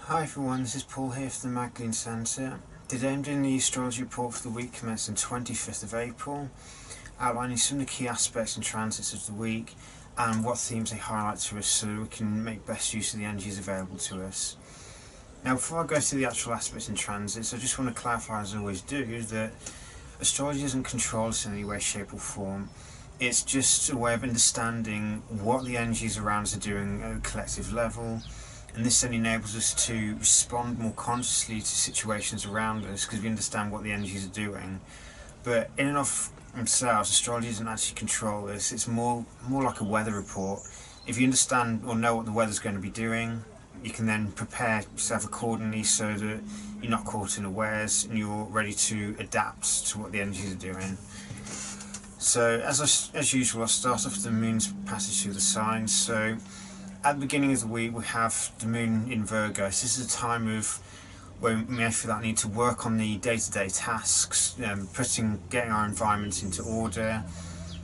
Hi everyone, this is Paul here for the Magdalene Centre. Today I'm doing the astrology report for the week commencing 25th of April, outlining some of the key aspects and transits of the week and what themes they highlight to us so we can make best use of the energies available to us. Now before I go through the actual aspects and transits, I just want to clarify, as I always do, that astrology doesn't control us in any way, shape or form. It's just a way of understanding what the energies around us are doing at a collective level, and this then enables us to respond more consciously to situations around us because we understand what the energies are doing. But in and of themselves, astrology doesn't actually control this. It's more like a weather report. If you understand or know what the weather's going to be doing, you can then prepare yourself accordingly so that you're not caught in unawares and you're ready to adapt to what the energies are doing. So as usual, I'll start off with the moon's passage through the signs. So at the beginning of the week we have the moon in Virgo. So this is a time of when we may feel that need to work on the day-to-day tasks, getting our environment into order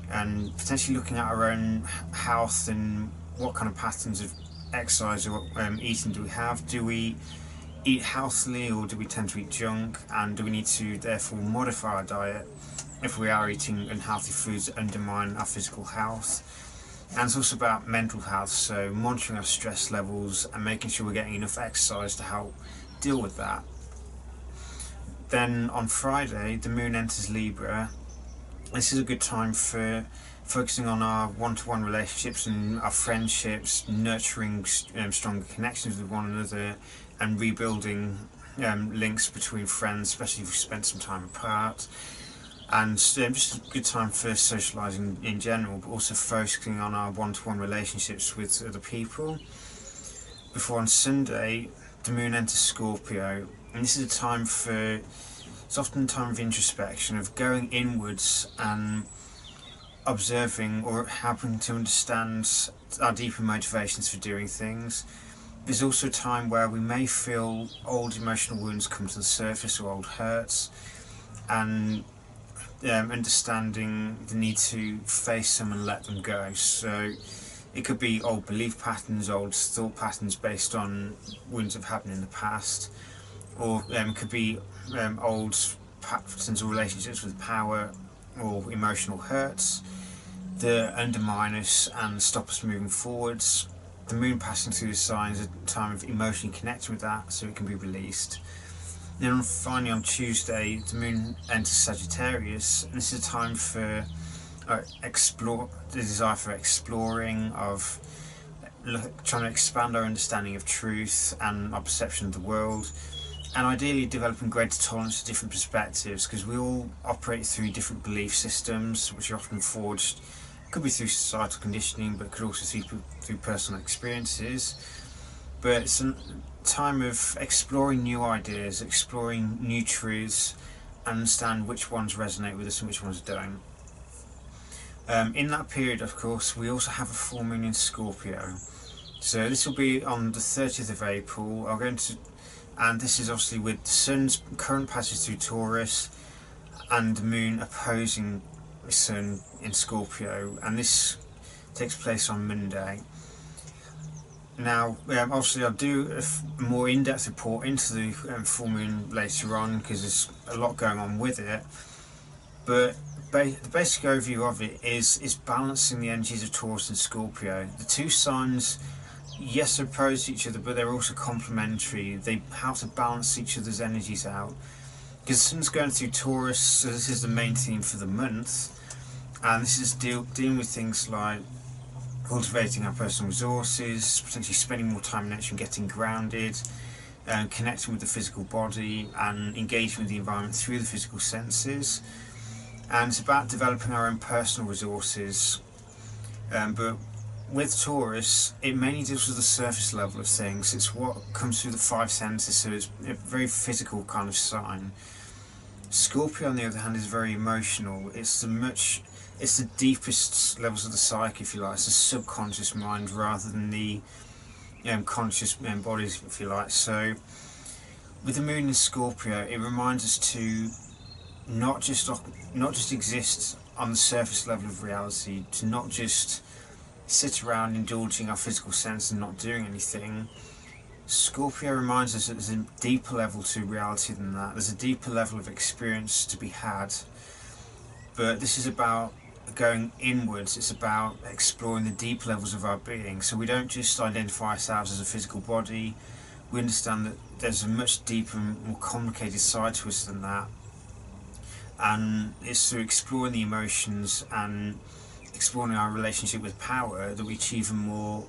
and potentially looking at our own health and what kind of patterns of exercise or eating do we have. Do we eat healthily or do we tend to eat junk, and do we need to therefore modify our diet if we are eating unhealthy foods that undermine our physical health? And it's also about mental health, so monitoring our stress levels and making sure we're getting enough exercise to help deal with that. Then on Friday, the moon enters Libra. This is a good time for focusing on our one-to-one relationships and our friendships, nurturing stronger connections with one another and rebuilding links between friends, especially if we've spent some time apart. And just a good time for socialising in general, but also focusing on our one-to-one relationships with other people. Before on Sunday, the moon enters Scorpio, and this is a time it's often a time of introspection, of going inwards and observing or helping to understand our deeper motivations for doing things. There's also a time where we may feel old emotional wounds come to the surface or old hurts, and understanding the need to face them and let them go. So it could be old belief patterns, old thought patterns based on wounds that have happened in the past, or it could be old patterns or relationships with power or emotional hurts that undermine us and stop us moving forwards. The moon passing through the signs is a time of emotionally connecting with that so it can be released. Then finally on Tuesday, the moon enters Sagittarius, and this is a time for the desire for exploring, of trying to expand our understanding of truth and our perception of the world, and ideally developing greater tolerance to different perspectives, because we all operate through different belief systems which are often forged. It could be through societal conditioning, but could also be through personal experiences. But it's a time of exploring new ideas, exploring new truths, and understand which ones resonate with us and which ones don't. In that period, of course, we also have a full moon in Scorpio. So this will be on the 30th of April. And this is obviously with the sun's current passage through Taurus and the moon opposing the sun in Scorpio, and this takes place on Monday. Now, obviously I'll do a more in-depth report into the full moon later on because there's a lot going on with it, but the basic overview of it is balancing the energies of Taurus and Scorpio. The two signs, yes, they're opposed to each other, but they're also complementary. They help to balance each other's energies out, because the sun's going through Taurus, so this is the main theme for the month, and this is dealing with things like cultivating our personal resources, potentially spending more time in nature and getting grounded, connecting with the physical body and engaging with the environment through the physical senses. And it's about developing our own personal resources, but with Taurus it mainly deals with the surface level of things. It's what comes through the five senses, so it's a very physical kind of sign. Scorpio on the other hand is very emotional. It's the deepest levels of the psyche, if you like. It's the subconscious mind rather than the conscious bodies, if you like. So with the moon in Scorpio, it reminds us to not just exist on the surface level of reality, to not just sit around indulging our physical sense and not doing anything, Scorpio reminds us that there's a deeper level to reality than that. There's a deeper level of experience to be had. But this is about going inwards. It's about exploring the deep levels of our being. So we don't just identify ourselves as a physical body. We understand that there's a much deeper and more complicated side to us than that. And it's through exploring the emotions and exploring our relationship with power that we achieve a more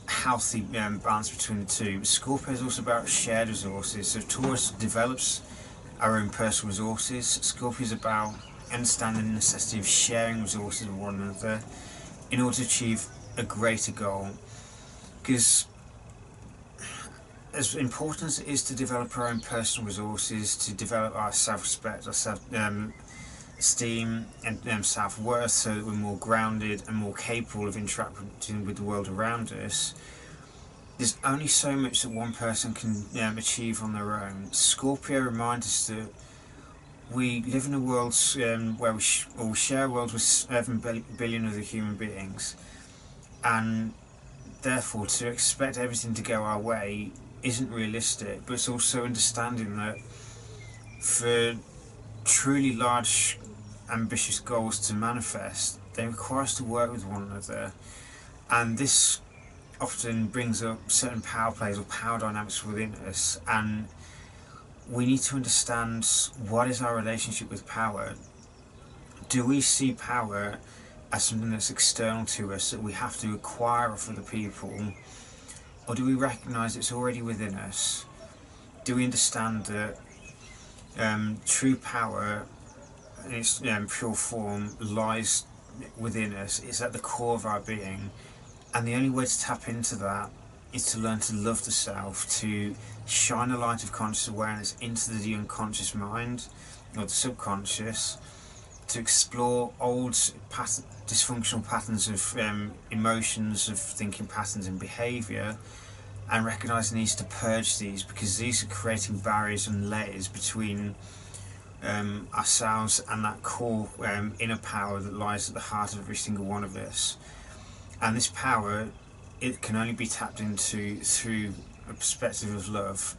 healthy balance between the two. Scorpio is also about shared resources. So Taurus develops our own personal resources. Scorpio is about understanding the necessity of sharing resources with one another in order to achieve a greater goal. Because as important as it is to develop our own personal resources, to develop our self-respect, our self-esteem and self-worth, so that we're more grounded and more capable of interacting with the world around us, there's only so much that one person can achieve on their own. Scorpio reminds us that we live in a world where we share a world with 7 billion other human beings, and therefore to expect everything to go our way isn't realistic. But it's also understanding that for truly large, ambitious goals to manifest, they require us to work with one another, and this often brings up certain power plays or power dynamics within us, and we need to understand what is our relationship with power. Do we see power as something that's external to us that we have to acquire off other people, or do we recognise it's already within us? Do we understand that true power in its pure form lies within us? It's at the core of our being, and the only way to tap into that is to learn to love the self, to shine a light of conscious awareness into the unconscious mind or the subconscious, to explore old dysfunctional patterns of emotions, of thinking patterns and behaviour, and recognise the need to purge these, because these are creating barriers and layers between ourselves and that core inner power that lies at the heart of every single one of us. And this power, it can only be tapped into through a perspective of love.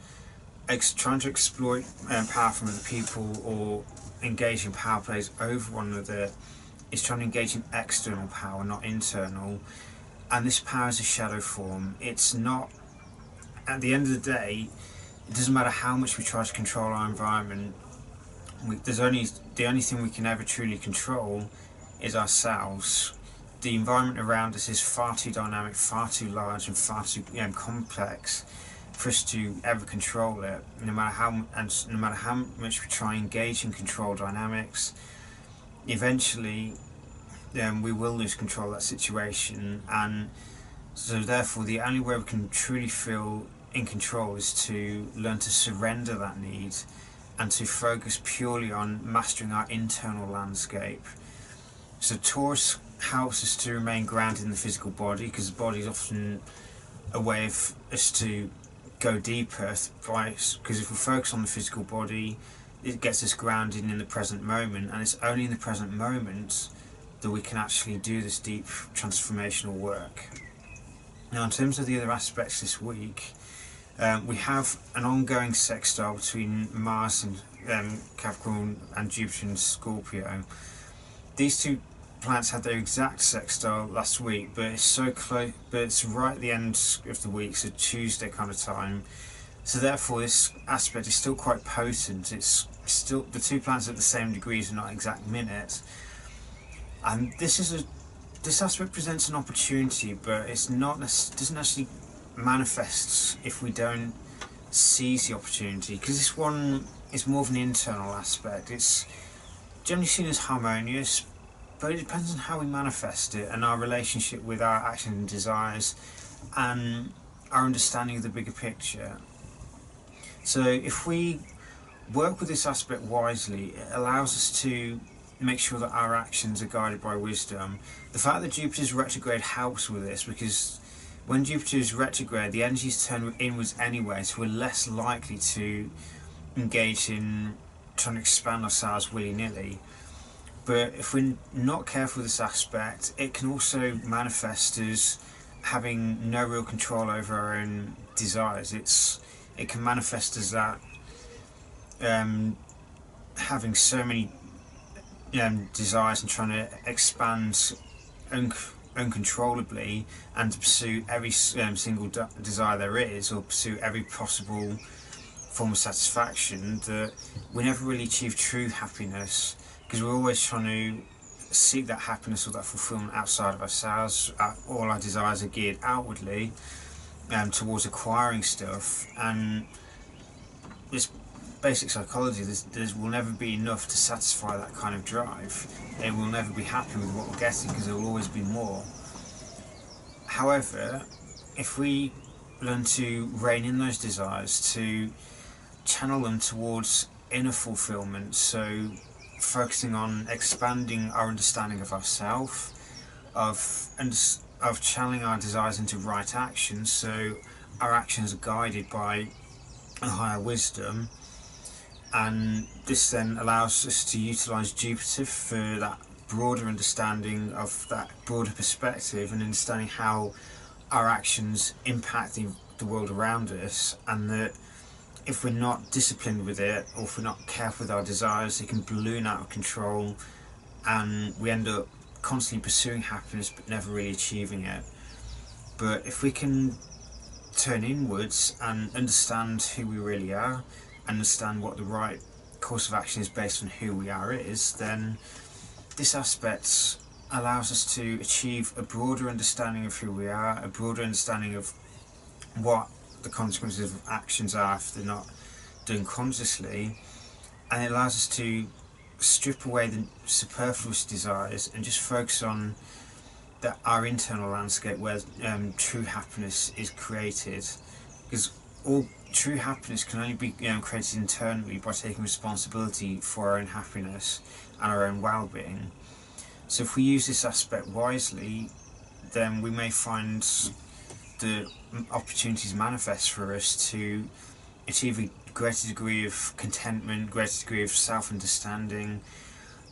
Trying to exploit power from other people or engage in power plays over one another is trying to engage in external power, not internal. And this power is a shadow form. It's not, at the end of the day, it doesn't matter how much we try to control our environment. The only thing we can ever truly control is ourselves. The environment around us is far too dynamic, far too large, and far too complex for us to ever control it. No matter how much we try and engage in control dynamics, eventually we will lose control of that situation. And so therefore the only way we can truly feel in control is to learn to surrender that need and to focus purely on mastering our internal landscape. So Taurus helps us to remain grounded in the physical body, because the body is often a way of us to go deeper, because if we focus on the physical body, it gets us grounded in the present moment, and it's only in the present moment that we can actually do this deep transformational work. Now, in terms of the other aspects this week, we have an ongoing sextile between Mars and Capricorn and Jupiter and Scorpio. These two planets had their exact sextile last week, but it's so close, but it's right at the end of the week, so Tuesday kind of time. So therefore this aspect is still quite potent. It's still, the two planets are at the same degrees and not exact minutes. And this aspect presents an opportunity, but it's not, doesn't actually manifest if we don't seize the opportunity, because this one is more of an internal aspect. It's generally seen as harmonious, but it depends on how we manifest it and our relationship with our actions and desires and our understanding of the bigger picture. So if we work with this aspect wisely, it allows us to make sure that our actions are guided by wisdom. The fact that Jupiter's retrograde helps with this, because when Jupiter is retrograde, the energies turn inwards anyway, so we're less likely to engage in trying to expand ourselves willy-nilly. But if we're not careful with this aspect, it can also manifest as having no real control over our own desires. It can manifest as that having so many desires and trying to expand uncontrollably and to pursue every single desire there is, or pursue every possible form of satisfaction, that we never really achieve true happiness, because we're always trying to seek that happiness or that fulfillment outside of ourselves. All our desires are geared outwardly towards acquiring stuff, and this basic psychology, there will never be enough to satisfy that kind of drive. They will never be happy with what we're getting, because there will always be more. However, if we learn to rein in those desires, to channel them towards inner fulfillment, so focusing on expanding our understanding of ourselves, of channeling our desires into right actions, so our actions are guided by a higher wisdom, and this then allows us to utilise Jupiter for that broader understanding of that broader perspective and understanding how our actions impact the world around us, and that if we're not disciplined with it, or if we're not careful with our desires, it can balloon out of control and we end up constantly pursuing happiness but never really achieving it. But if we can turn inwards and understand who we really are, understand what the right course of action is based on who we are then this aspect allows us to achieve a broader understanding of who we are, a broader understanding of what the consequences of actions are if they're not done consciously, and it allows us to strip away the superfluous desires and just focus on our internal landscape where true happiness is created, because all true happiness can only be created internally by taking responsibility for our own happiness and our own well-being. So if we use this aspect wisely, then we may find the opportunities manifest for us to achieve a greater degree of contentment, greater degree of self-understanding,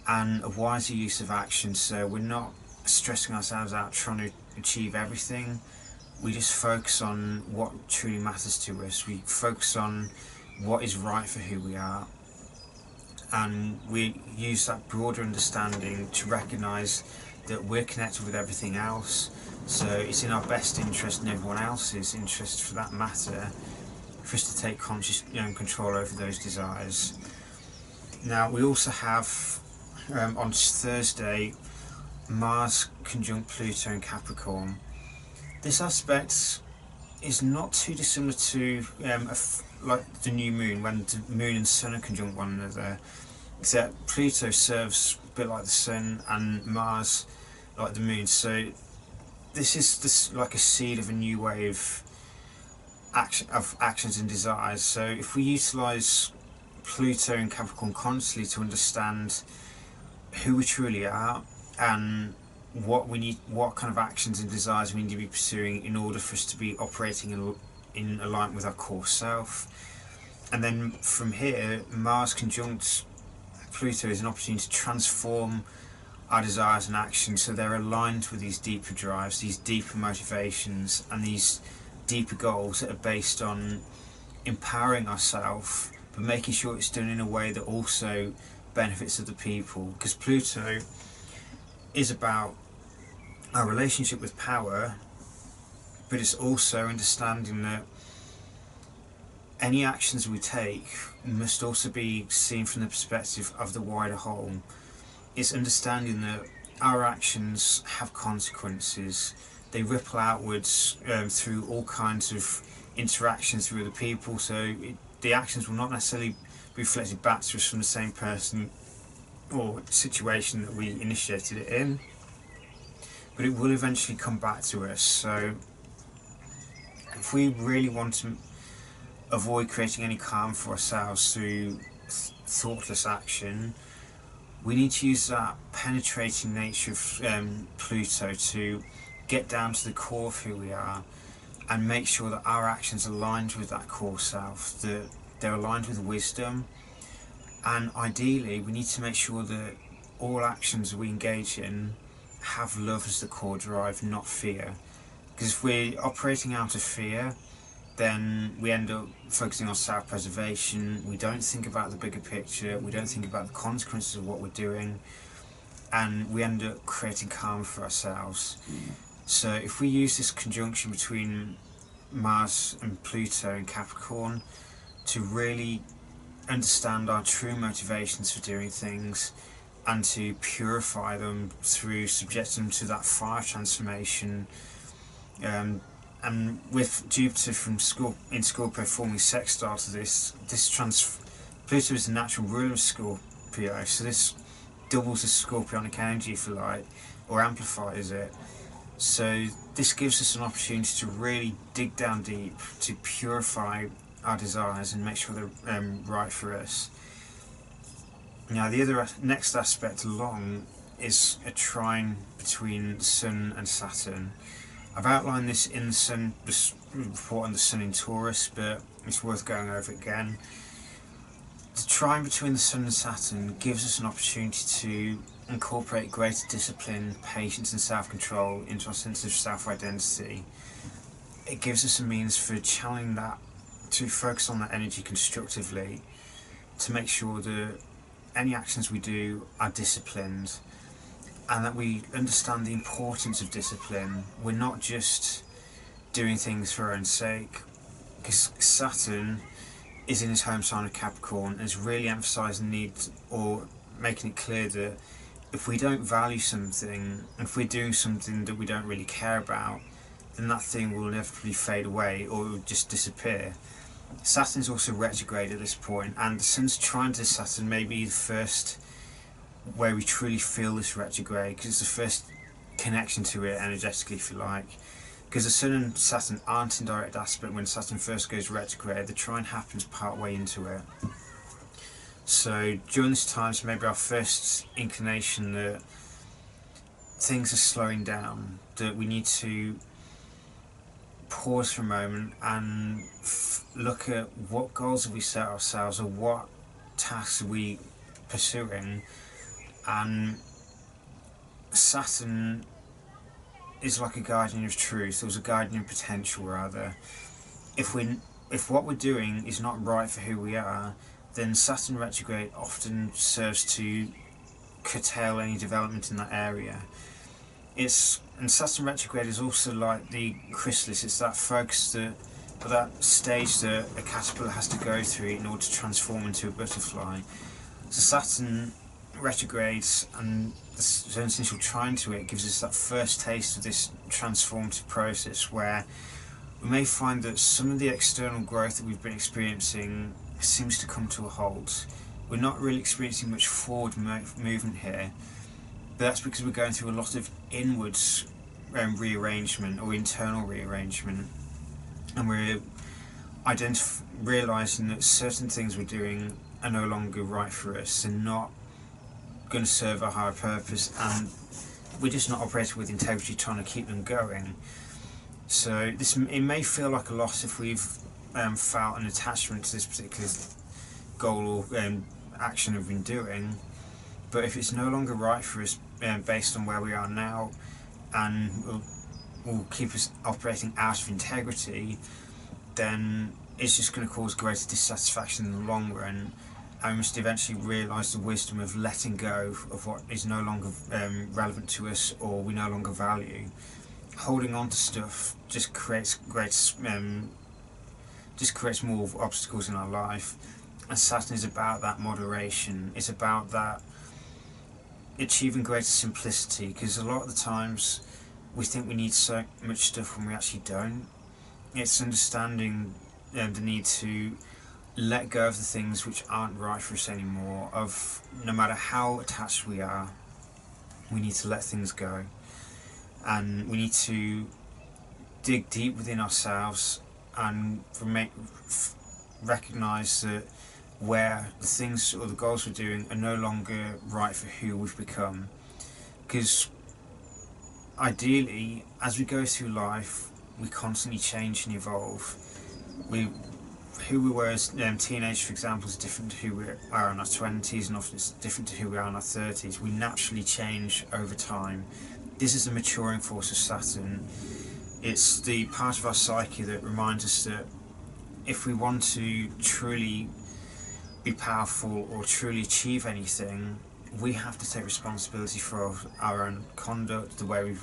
and a wiser use of action. So we're not stressing ourselves out trying to achieve everything. We just focus on what truly matters to us. We focus on what is right for who we are, and we use that broader understanding to recognise that we're connected with everything else. So it's in our best interest and everyone else's interest for that matter for us to take conscious control over those desires. Now we also have on Thursday Mars conjunct Pluto in Capricorn. This aspect is not too dissimilar to like the new moon, when the moon and sun are conjunct one another, except Pluto serves a bit like the sun and Mars like the moon. So this is like a seed of a new way of actions and desires. So if we utilise Pluto and Capricorn consciously to understand who we truly are and what kind of actions and desires we need to be pursuing in order for us to be operating in alignment with our core self, and then from here Mars conjunct Pluto is an opportunity to transform our desires and actions so they're aligned with these deeper drives, these deeper motivations, and these deeper goals that are based on empowering ourselves, but making sure it's done in a way that also benefits other people. Because Pluto is about our relationship with power, but it's also understanding that any actions we take must also be seen from the perspective of the wider whole. It's understanding that our actions have consequences. They ripple outwards through all kinds of interactions with other people, so the actions will not necessarily be reflected back to us from the same person or situation that we initiated it in, but it will eventually come back to us. So if we really want to avoid creating any harm for ourselves through thoughtless action, we need to use that penetrating nature of Pluto to get down to the core of who we are and make sure that our actions are aligned with that core self, that they're aligned with wisdom, and ideally we need to make sure that all actions we engage in have love as the core drive, not fear. Because if we're operating out of fear, then we end up focusing on self-preservation. We don't think about the bigger picture. We don't think about the consequences of what we're doing, and we end up creating karma for ourselves. So if we use this conjunction between Mars and Pluto in Capricorn to really understand our true motivations for doing things and to purify them through subjecting them to that fire transformation, and with Jupiter from in Scorpio forming sextile to this Pluto is the natural ruler of Scorpio, so this doubles the scorpionic energy, if you like, or amplifies it. So this gives us an opportunity to really dig down deep, to purify our desires and make sure they're right for us. Now the next aspect along is a trine between the Sun and Saturn. I've outlined this in the Sun, this report on the Sun in Taurus, but it's worth going over again. The trine between the Sun and Saturn gives us an opportunity to incorporate greater discipline, patience and self-control into our sense of self-identity. It gives us a means for channeling that, to focus on that energy constructively, to make sure that any actions we do are disciplined, and that we understand the importance of discipline. We're not just doing things for our own sake, because Saturn is in his home sign of Capricorn and is really emphasising the need, or making it clear that if we don't value something, if we're doing something that we don't really care about, then that thing will inevitably fade away or it will just disappear. Saturn's also retrograde at this point, and the Sun's trine to Saturn may be the first where we truly feel this retrograde, because it's the first connection to it energetically, if you like. Because the Sun and Saturn aren't in direct aspect when Saturn first goes retrograde, the trine happens part way into it. So during this time, so maybe our first inclination that things are slowing down, that we need to pause for a moment and look at what goals have we set ourselves, or what tasks are we pursuing. And Saturn is like a guardian of truth, or is a guardian of potential rather. If what we're doing is not right for who we are, then Saturn retrograde often serves to curtail any development in that area. And Saturn retrograde is also like the chrysalis. It's that focus, that stage that a caterpillar has to go through in order to transform into a butterfly. So Saturn retrogrades, and the Sun's initial trine to it gives us that first taste of this transformative process, where we may find that some of the external growth that we've been experiencing seems to come to a halt. We're not really experiencing much forward movement here, but that's because we're going through a lot of inwards rearrangement or internal rearrangement, and we're realising that certain things we're doing are no longer right for us and not going to serve our higher purpose, and we're just not operating with integrity, trying to keep them going. So it may feel like a loss if we've felt an attachment to this particular goal or action we've been doing, but if it's no longer right for us based on where we are now, and will keep us operating out of integrity, then it's just going to cause greater dissatisfaction in the long run, and we must eventually realise the wisdom of letting go of what is no longer relevant to us or we no longer value. Holding on to stuff just creates more obstacles in our life, and Saturn is about that moderation. It's about that achieving greater simplicity, because a lot of the times we think we need so much stuff when we actually don't. It's understanding the need to let go of the things which aren't right for us anymore, of no matter how attached we are, we need to let things go, and we need to dig deep within ourselves and recognise that where the things or the goals we're doing are no longer right for who we've become. Because ideally, as we go through life, we constantly change and evolve. Who we were as teenagers, for example, is different to who we are in our 20s, and often it's different to who we are in our 30s. We naturally change over time. This is the maturing force of Saturn. It's the part of our psyche that reminds us that if we want to truly be powerful or truly achieve anything, we have to take responsibility for our own conduct, the way we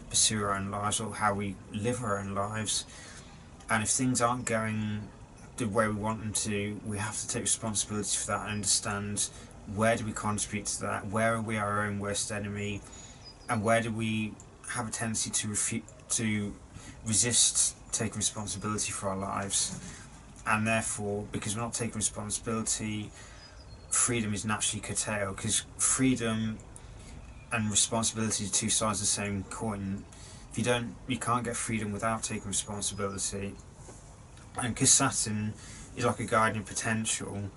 pursue our own lives, or how we live our own lives. And if things aren't going the way we want them to, we have to take responsibility for that and understand, where do we contribute to that, where are we our own worst enemy, and where do we have a tendency to resist taking responsibility for our lives. And therefore, because we're not taking responsibility, freedom is naturally curtailed, because freedom and responsibility are two sides of the same coin. If you can't get freedom without taking responsibility. And because Saturn is like a guiding potential,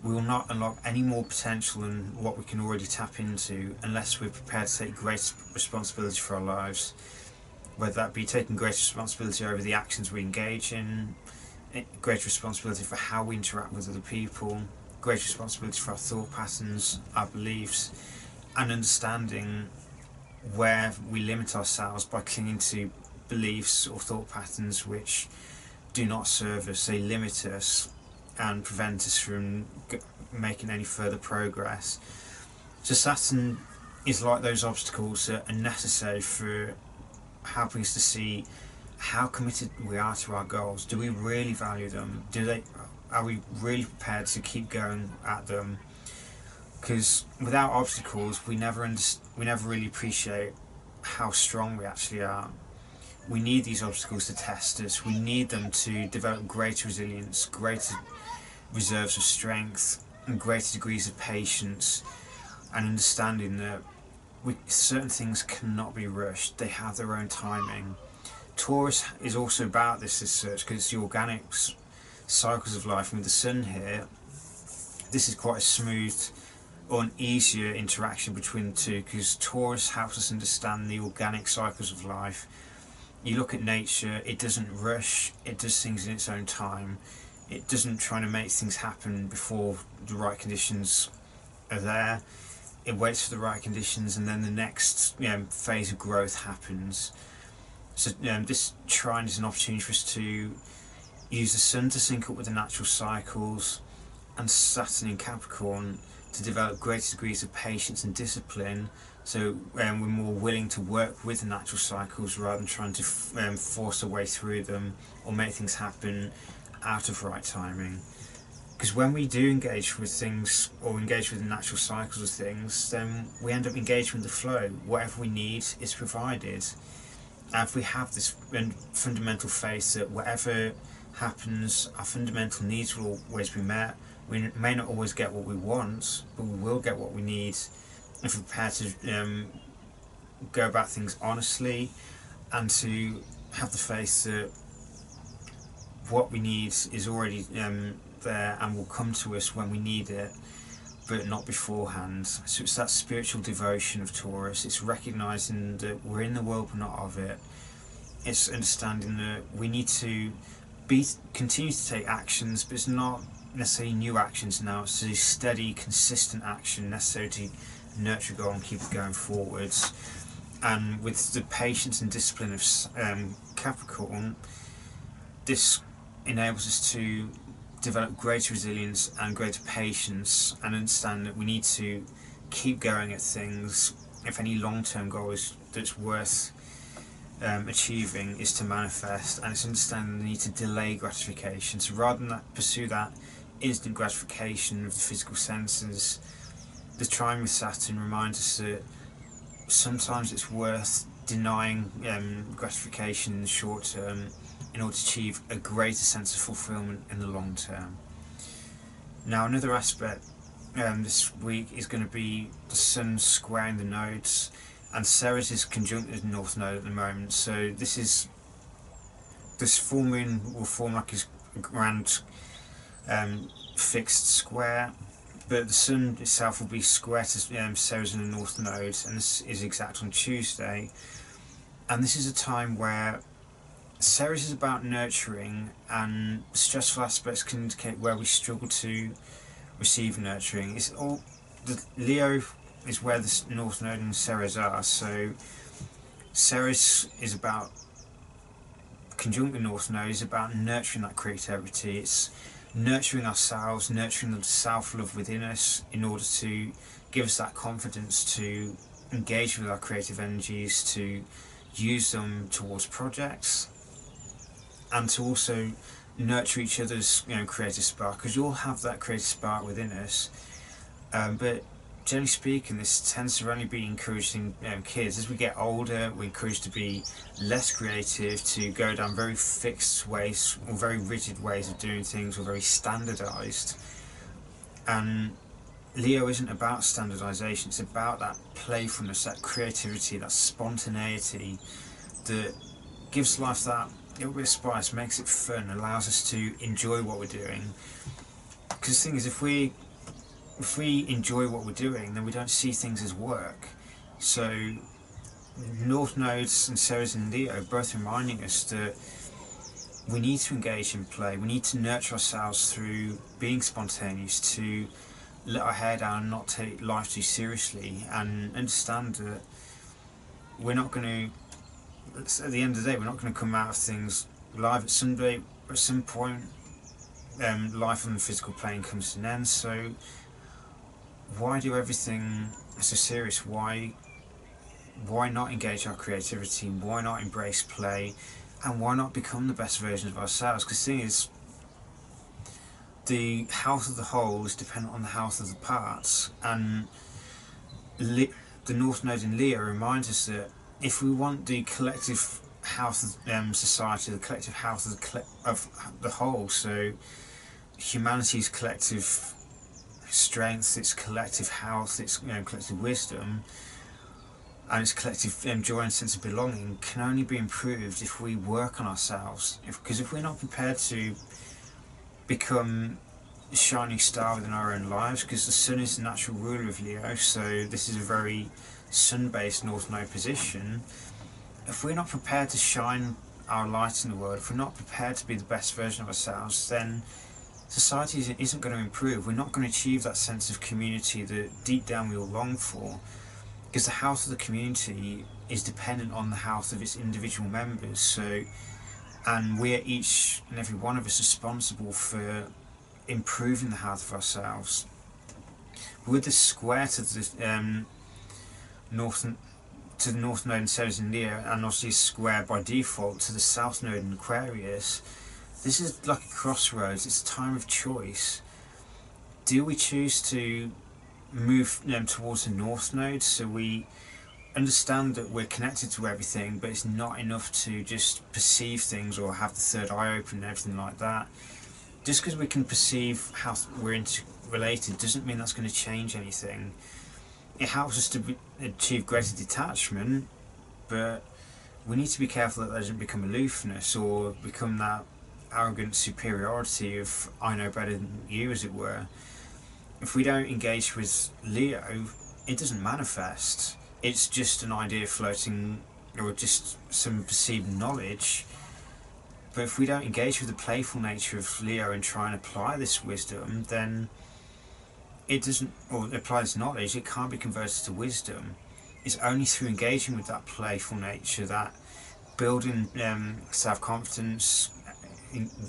we will not unlock any more potential than what we can already tap into unless we're prepared to take greater responsibility for our lives. Whether that be taking greater responsibility over the actions we engage in, greater responsibility for how we interact with other people, greater responsibility for our thought patterns, our beliefs, and understanding where we limit ourselves by clinging to beliefs or thought patterns which do not serve us. They limit us and prevent us from making any further progress. So Saturn is like those obstacles that are necessary for helping us to see how committed we are to our goals. Do we really value them? Are we really prepared to keep going at them? Because without obstacles, we never really appreciate how strong we actually are. We need these obstacles to test us. We need them to develop greater resilience, greater reserves of strength, and greater degrees of patience, and understanding that certain things cannot be rushed. They have their own timing. Taurus is also about this as such, because it's the organic cycles of life. And with the Sun here, this is quite a smooth or an easier interaction between the two, because Taurus helps us understand the organic cycles of life. You look at nature, it doesn't rush, it does things in its own time. It doesn't try to make things happen before the right conditions are there. It waits for the right conditions, and then the next phase of growth happens. So this trine is an opportunity for us to use the Sun to sync up with the natural cycles, and Saturn in Capricorn to develop greater degrees of patience and discipline, so we're more willing to work with the natural cycles rather than trying to force our way through them or make things happen out of right timing. Because when we do engage with things, or engage with the natural cycles of things, then we end up engaging with the flow. Whatever we need is provided. And if we have this fundamental faith that whatever happens, our fundamental needs will always be met. We may not always get what we want, but we will get what we need if we're prepared to go about things honestly, and to have the faith that what we need is already there and will come to us when we need it, but not beforehand. So it's that spiritual devotion of Taurus. It's recognising that we're in the world but not of it. It's understanding that we need to continue to take actions, but it's not necessarily new actions now. It's a steady, consistent action necessary to nurture a goal and keep it going forwards. And with the patience and discipline of Capricorn, this enables us to develop greater resilience and greater patience, and understand that we need to keep going at things if any long-term goal that's worth achieving is to manifest. And it's understanding the need to delay gratification. So rather than pursue that instant gratification of the physical senses, the trine with Saturn reminds us that sometimes it's worth denying gratification in the short term in order to achieve a greater sense of fulfillment in the long term. Now, another aspect this week is going to be the Sun squaring the nodes, and Ceres is conjunct with the North Node at the moment. So this full moon will form like a grand fixed square, but the Sun itself will be square to Ceres in the North Node, and this is exact on Tuesday. And this is a time where Ceres is about nurturing, and stressful aspects can indicate where we struggle to receive nurturing. It's all the Leo is where the North Node and Ceres are. So Ceres is about conjunct with North Node is about nurturing that creativity. It's nurturing ourselves, nurturing the self-love within us in order to give us that confidence to engage with our creative energies, to use them towards projects, and to also nurture each other's creative spark, because you all have that creative spark within us. But generally speaking, this tends to only be encouraged in kids. As we get older, we're encouraged to be less creative, to go down very fixed ways or very rigid ways of doing things, or very standardized. And Leo isn't about standardization, it's about that playfulness, that creativity, that spontaneity that gives life that little bit of spice, makes it fun, allows us to enjoy what we're doing. Because the thing is, if we enjoy what we're doing, then we don't see things as work. So North Nodes and Ceres in Leo both reminding us that we need to engage in play, we need to nurture ourselves through being spontaneous, to let our hair down and not take life too seriously, and understand that we're not going to, at the end of the day, we're not going to come out of things live at some day. At some point, life on the physical plane comes to an end, so why do everything so serious? Why not engage our creativity? Why not embrace play? And why not become the best version of ourselves? Because the thing is, the health of the whole is dependent on the health of the parts, and the North Node in Leo reminds us that if we want the collective health of society, the collective health of the whole, so humanity's collective strength, its collective health, its collective wisdom, and its collective joy and sense of belonging, can only be improved if we work on ourselves. Because if we're not prepared to become a shining star within our own lives, because the sun is the natural ruler of Leo, so this is a very sun-based North Node position. If we're not prepared to shine our light in the world, if we're not prepared to be the best version of ourselves, then society isn't going to improve. We're not going to achieve that sense of community that deep down we all long for, because the health of the community is dependent on the health of its individual members. So, and we're each and every one of us responsible for improving the health of ourselves. With the square to the North Node and Ceres in Leo, and obviously square by default to the South Node in Aquarius, this is like a crossroads. It's a time of choice. Do we choose to move towards the North Node, so we understand that we're connected to everything, but it's not enough to just perceive things or have the third eye open and everything like that? Just because we can perceive how we're interrelated doesn't mean that's going to change anything. It helps us to achieve greater detachment, but we need to be careful that doesn't become aloofness or become that arrogant superiority of I know better than you, as it were. If we don't engage with Leo, it doesn't manifest. It's just an idea floating, or just some perceived knowledge. But if we don't engage with the playful nature of Leo and try and apply this wisdom, then it doesn't, or apply this knowledge, it can't be converted to wisdom. It's only through engaging with that playful nature, that building self-confidence,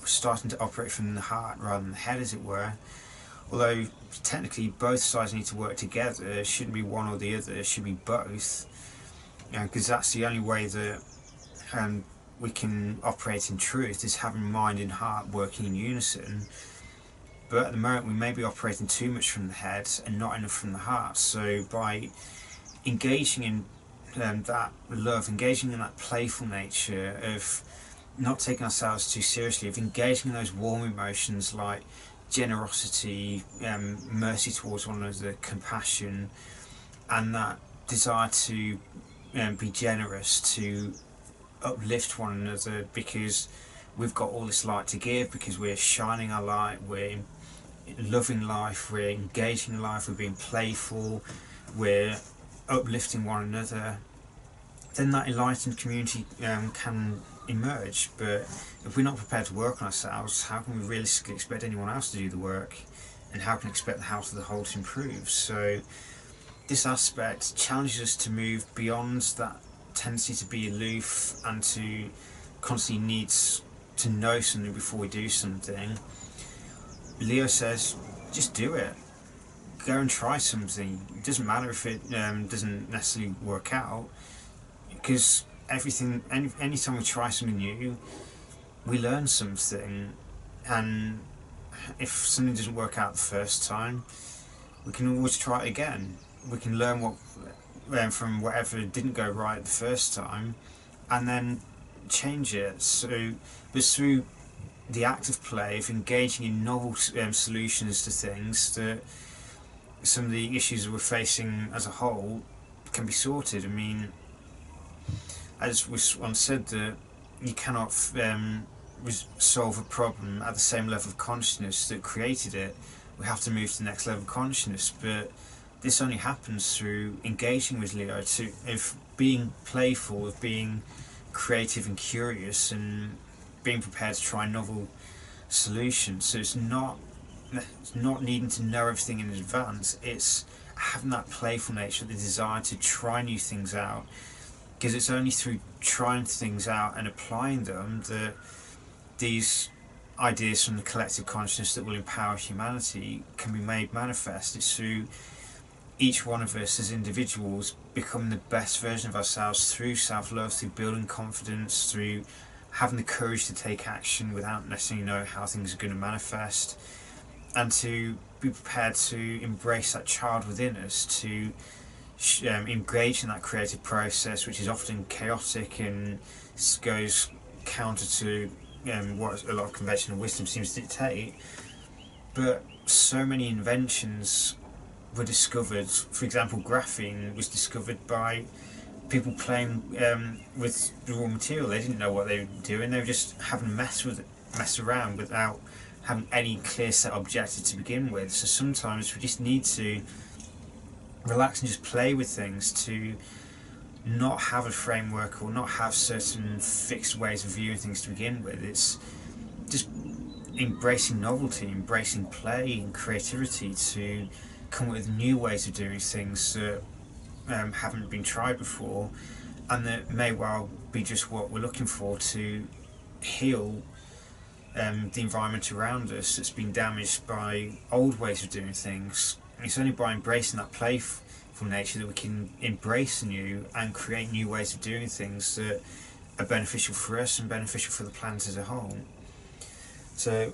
starting to operate from the heart rather than the head, as it were. Although technically both sides need to work together, it shouldn't be one or the other, it should be both, because that's the only way that we can operate in truth, is having mind and heart working in unison. But at the moment we may be operating too much from the head and not enough from the heart. So by engaging in that love, engaging in that playful nature of not taking ourselves too seriously, of engaging in those warm emotions like generosity, mercy towards one another, compassion, and that desire to be generous, to uplift one another, because we've got all this light to give, because we're shining our light, we're loving life, we're engaging in life, we're being playful, we're uplifting one another, then that enlightened community can emerge. But if we're not prepared to work on ourselves, how can we realistically expect anyone else to do the work, and how can we expect the health of the whole to improve? So this aspect challenges us to move beyond that tendency to be aloof and to constantly needs to know something before we do something, Leo says, just do it. Go and try something. It doesn't matter if it doesn't necessarily work out, because anytime we try something new, we learn something, and if something doesn't work out the first time, we can always try it again. We can learn what from whatever didn't go right the first time, and then change it. So it's through the active play of engaging in novel solutions to things that some of the issues that we're facing as a whole can be sorted. I mean, as was once said, that you cannot solve a problem at the same level of consciousness that created it. We have to move to the next level of consciousness, but this only happens through engaging with Leo, of being playful, of being creative and curious, and being prepared to try novel solutions. So it's not needing to know everything in advance, it's having that playful nature, the desire to try new things out, because it's only through trying things out and applying them that these ideas from the collective consciousness that will empower humanity can be made manifest. It's through each one of us as individuals becoming the best version of ourselves through self-love, through building confidence, through having the courage to take action without necessarily knowing how things are going to manifest, and to be prepared to embrace that child within us, to engage in that creative process, which is often chaotic and goes counter to what a lot of conventional wisdom seems to dictate. But so many inventions were discovered. For example, graphene was discovered by people playing with the raw material. They didn't know what they were doing. They were just having mess around without having any clear set objective to begin with. So sometimes we just need to relax and just play with things, to not have a framework or not have certain fixed ways of viewing things to begin with. It's just embracing novelty, embracing play and creativity to come up with new ways of doing things that haven't been tried before, and that may well be just what we're looking for to heal the environment around us that's been damaged by old ways of doing things. And it's only by embracing that playful nature that we can embrace the new and create new ways of doing things that are beneficial for us and beneficial for the planet as a whole. So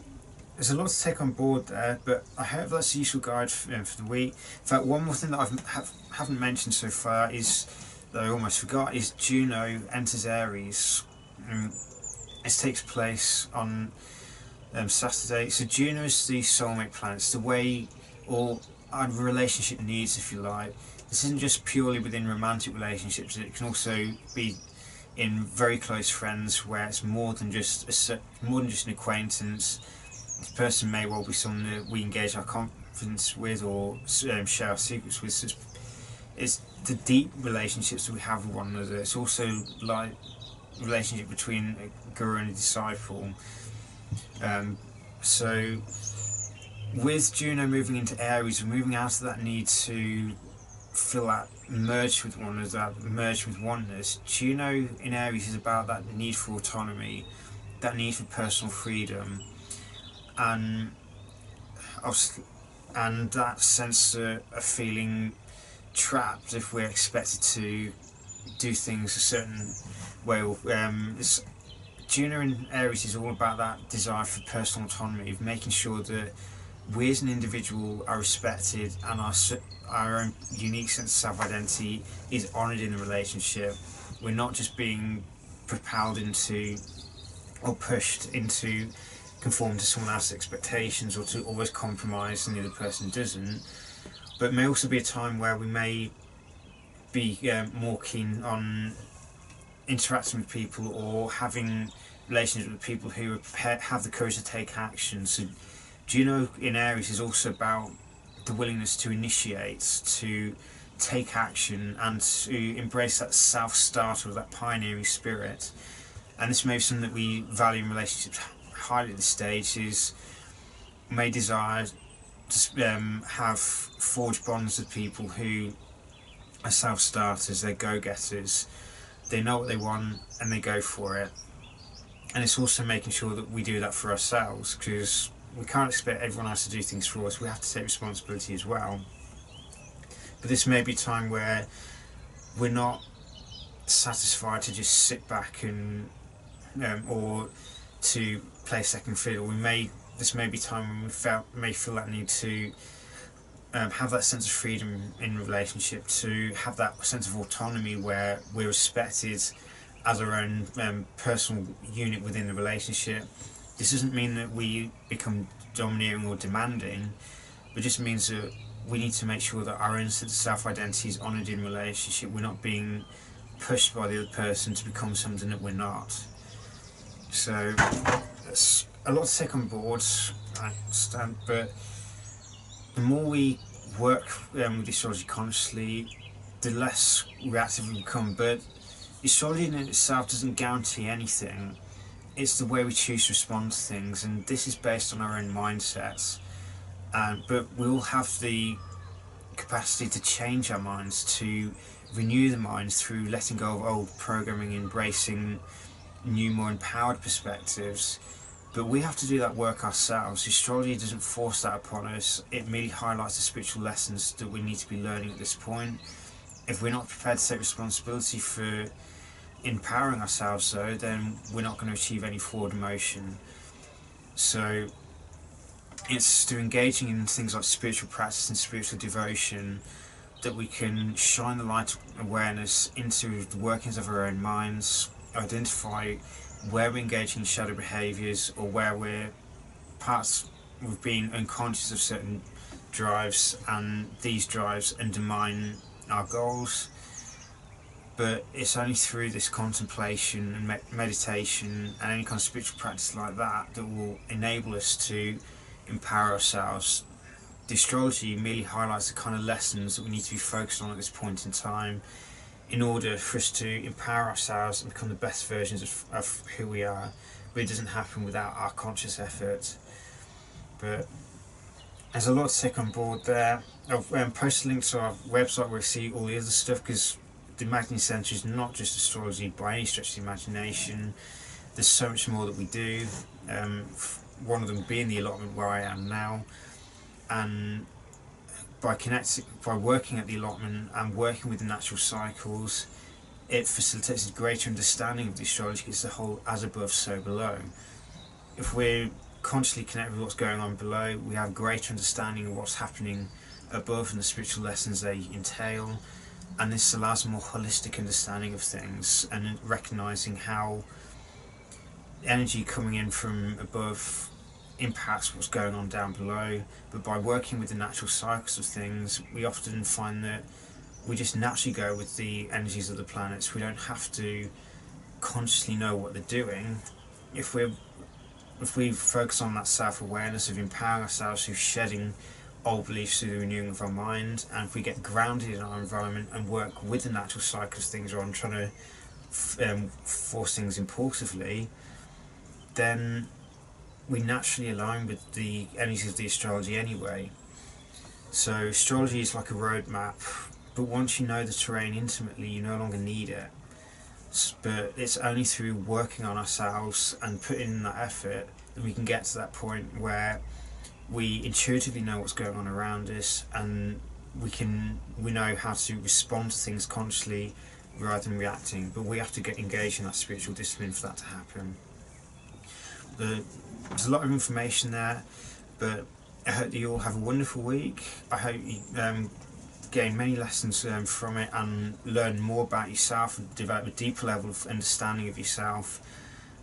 there's a lot to take on board there, but I hope that's a useful guide for the week. In fact, one more thing that I haven't mentioned so far is, that I almost forgot, is Juno enters Aries. This takes place on Saturday. So Juno is the soulmate planet. It's the way all our relationship needs, if you like. This isn't just purely within romantic relationships. It can also be in very close friends, where it's more than just an acquaintance. This person may well be someone that we engage our confidence with or share our secrets with. So it's the deep relationships that we have with one another. It's also like a relationship between a guru and a disciple. So with Juno moving into Aries, we're moving out of that need to feel that merge with one another, that merge with oneness. Juno in Aries is about that need for autonomy, that need for personal freedom, and that sense of feeling trapped if we're expected to do things a certain way. Juno in Aries is all about that desire for personal autonomy, of making sure that we as an individual are respected and our own unique sense of self-identity is honoured in the relationship. We're not just being propelled into or pushed into conform to someone else's expectations, or to always compromise and the other person doesn't. But it may also be a time where we may be more keen on interacting with people or having relationships with people who have the courage to take action. So Juno in Aries is also about the willingness to initiate, to take action, and to embrace that self-starter, that pioneering spirit. And this may be something that we value in relationships highly at this stage, is may desire to have forged bonds with people who are self-starters, they're go-getters, they know what they want and they go for it. and it's also making sure that we do that for ourselves, because we can't expect everyone else to do things for us. We have to take responsibility as well. But this may be a time where we're not satisfied to just sit back and or to play second fiddle. This may be time when we may feel that need to have that sense of freedom in relationship, to have that sense of autonomy where we're respected as our own personal unit within the relationship. This doesn't mean that we become domineering or demanding, but just means that we need to make sure that our own sense of self-identity is honoured in relationship. We're not being pushed by the other person to become something that we're not. So that's a lot to take on board, I understand, but the more we work with astrology consciously, the less reactive we become. But astrology in itself doesn't guarantee anything. It's the way we choose to respond to things, and this is based on our own mindsets. But we'll have the capacity to change our minds, to renew the mind through letting go of old programming, embracing new, more empowered perspectives. But we have to do that work ourselves. Astrology doesn't force that upon us. It merely highlights the spiritual lessons that we need to be learning at this point. If we're not prepared to take responsibility for empowering ourselves, though, then we're not going to achieve any forward motion. So it's through engaging in things like spiritual practice and spiritual devotion that we can shine the light of awareness into the workings of our own minds, identify where we're engaging in shadow behaviours, or where we've been unconscious of certain drives, and these drives undermine our goals. But it's only through this contemplation and meditation and any kind of spiritual practice like that that will enable us to empower ourselves. The astrology merely highlights the kind of lessons that we need to be focused on at this point in time in order for us to empower ourselves and become the best versions of who we are. But it doesn't happen without our conscious effort. But there's a lot to take on board there. I've posted links to our website where you see all the other stuff, because the Magni Centre is not just astrology by any stretch of the imagination. There's so much more that we do. One of them being the allotment where I am now, and by working at the allotment and working with the natural cycles, it facilitates a greater understanding of the astrology. It's the whole as above, so below. If we're consciously connected with what's going on below, we have greater understanding of what's happening above and the spiritual lessons they entail, and this allows a more holistic understanding of things and recognising how energy coming in from above impacts what's going on down below. But by working with the natural cycles of things, we often find that we just naturally go with the energies of the planets. We don't have to consciously know what they're doing. If we focus on that self-awareness of empowering ourselves through shedding old beliefs through the renewing of our mind, and if we get grounded in our environment and work with the natural cycles things rather than trying to force things impulsively, then we naturally align with the energies of the astrology anyway. So astrology is like a roadmap, but once you know the terrain intimately, you no longer need it. But it's only through working on ourselves and putting in that effort that we can get to that point where we intuitively know what's going on around us, and we know how to respond to things consciously rather than reacting. But we have to get engaged in that spiritual discipline for that to happen. There's a lot of information there, but I hope that you all have a wonderful week. I hope you gain many lessons from it and learn more about yourself and develop a deeper level of understanding of yourself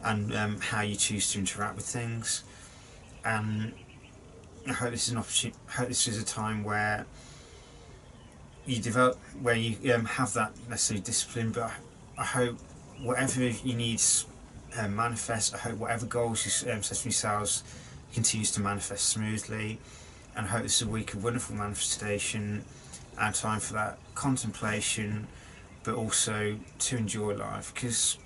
and how you choose to interact with things. And I hope this is an opportunity. I hope this is a time where you develop, where you have that necessary discipline. But I hope whatever you need manifest. I hope whatever goals you set for yourselves continues to manifest smoothly, and I hope this is a week of wonderful manifestation and time for that contemplation, but also to enjoy life, because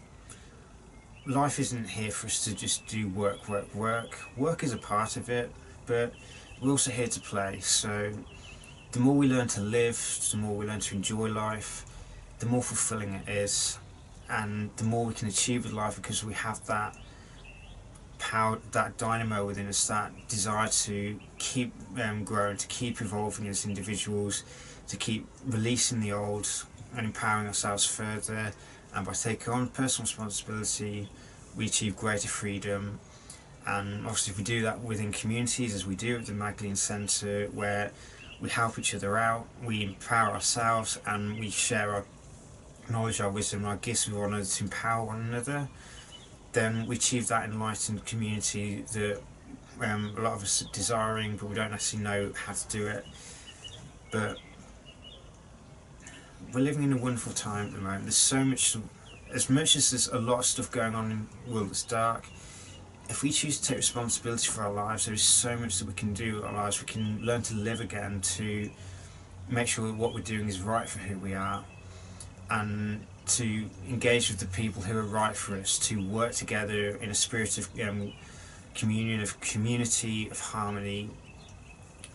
life isn't here for us to just do work. Work is a part of it, but we're also here to play. So the more we learn to live, the more we learn to enjoy life, the more fulfilling it is, and the more we can achieve with life, because we have that power, that dynamo within us, that desire to keep growing, to keep evolving as individuals, to keep releasing the old and empowering ourselves further. And by taking on personal responsibility, we achieve greater freedom. And obviously if we do that within communities, as we do at the Magdalene Centre, where we help each other out, we empower ourselves, and we share our knowledge, our wisdom, our gifts with one another to empower one another, then we achieve that enlightened community that a lot of us are desiring, but we don't necessarily know how to do it. But we're living in a wonderful time at the moment. There's so much, as much as there's a lot of stuff going on in the world that's dark, if we choose to take responsibility for our lives, there is so much that we can do with our lives. We can learn to live again, to make sure that what we're doing is right for who we are, and to engage with the people who are right for us, to work together in a spirit of communion, of community, of harmony,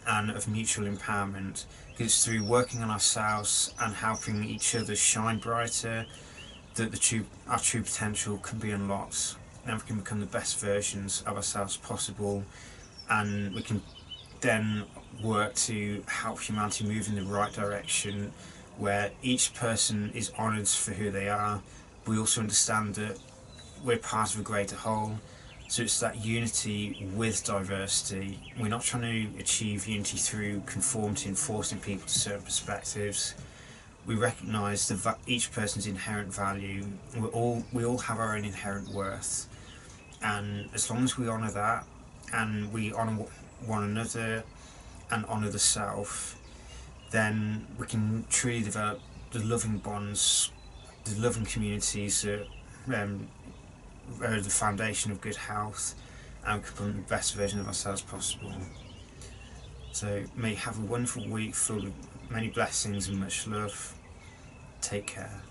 and of mutual empowerment. Because it's through working on ourselves and helping each other shine brighter that our true potential can be unlocked, and we can become the best versions of ourselves possible, and we can then work to help humanity move in the right direction, where each person is honoured for who they are. We also understand that we're part of a greater whole, so it's that unity with diversity. We're not trying to achieve unity through conformity and forcing people to certain perspectives. We recognise that each person's inherent value. We all have our own inherent worth, and as long as we honour that, and we honour one another and honour the self, then we can truly develop the loving bonds, the loving communities that are the foundation of good health, and become the best version of ourselves possible. So may you have a wonderful week filled with many blessings and much love. Take care.